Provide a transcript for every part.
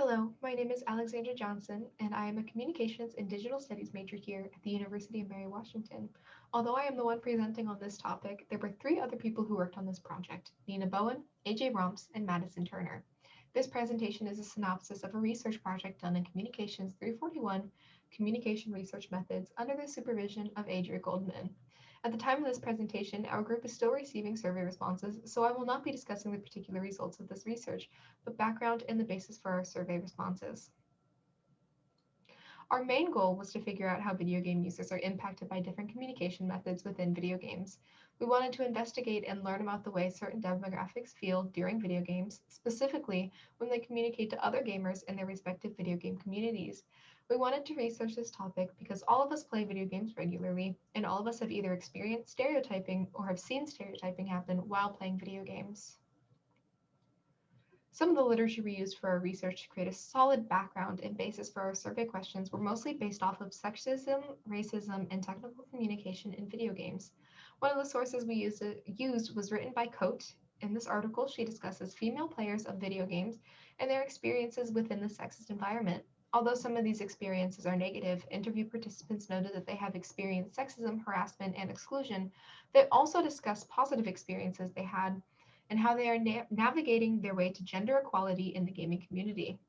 Hello, my name is Alexandra Johnson, and I am a Communications and Digital Studies major here at the University of Mary Washington. Although I am the one presenting on this topic, there were three other people who worked on this project: Nina Bowen, AJ Romps, and Madison Turner. This presentation is a synopsis of a research project done in Communications 341, Communication Research Methods, under the supervision of Adria Goldman. At the time of this presentation, our group is still receiving survey responses, so I will not be discussing the particular results of this research, but background and the basis for our survey responses. Our main goal was to figure out how video game users are impacted by different communication methods within video games. We wanted to investigate and learn about the way certain demographics feel during video games, specifically when they communicate to other gamers in their respective video game communities. We wanted to research this topic because all of us play video games regularly, and all of us have either experienced stereotyping or have seen stereotyping happen while playing video games. Some of the literature we used for our research to create a solid background and basis for our survey questions were mostly based off of sexism, racism, and technical communication in video games. One of the sources we used was written by Coate. In this article, she discusses female players of video games and their experiences within the sexist environment. Although some of these experiences are negative, interview participants noted that they have experienced sexism, harassment, and exclusion. They also discussed positive experiences they had and how they are navigating their way to gender equality in the gaming community.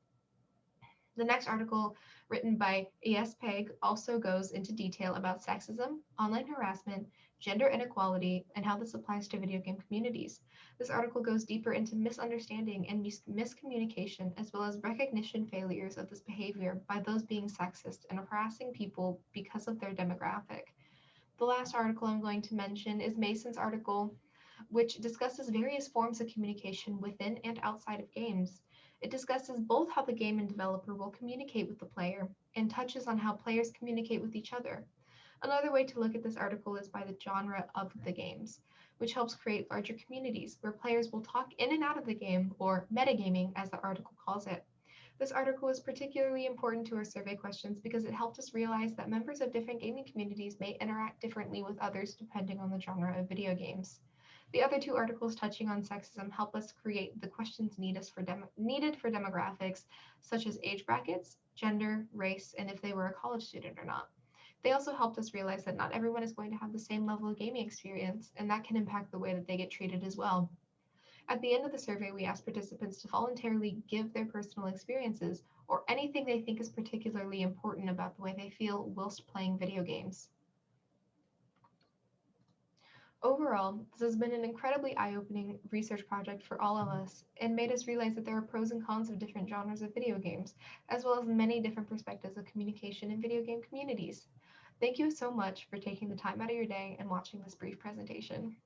The next article, written by E.S. Pegg, also goes into detail about sexism, online harassment, gender inequality, and how this applies to video game communities. This article goes deeper into misunderstanding and miscommunication, as well as recognition failures of this behavior by those being sexist and harassing people because of their demographic. The last article I'm going to mention is Mason's article, which discusses various forms of communication within and outside of games. It discusses both how the game and developer will communicate with the player and touches on how players communicate with each other. Another way to look at this article is by the genre of the games, which helps create larger communities where players will talk in and out of the game, or metagaming as the article calls it. This article is particularly important to our survey questions because it helped us realize that members of different gaming communities may interact differently with others depending on the genre of video games. The other two articles touching on sexism help us create the questions needed for demographics, such as age brackets, gender, race, and if they were a college student or not. They also helped us realize that not everyone is going to have the same level of gaming experience, and that can impact the way that they get treated as well. At the end of the survey, we asked participants to voluntarily give their personal experiences or anything they think is particularly important about the way they feel whilst playing video games. Overall, this has been an incredibly eye-opening research project for all of us and made us realize that there are pros and cons of different genres of video games, as well as many different perspectives of communication in video game communities. Thank you so much for taking the time out of your day and watching this brief presentation.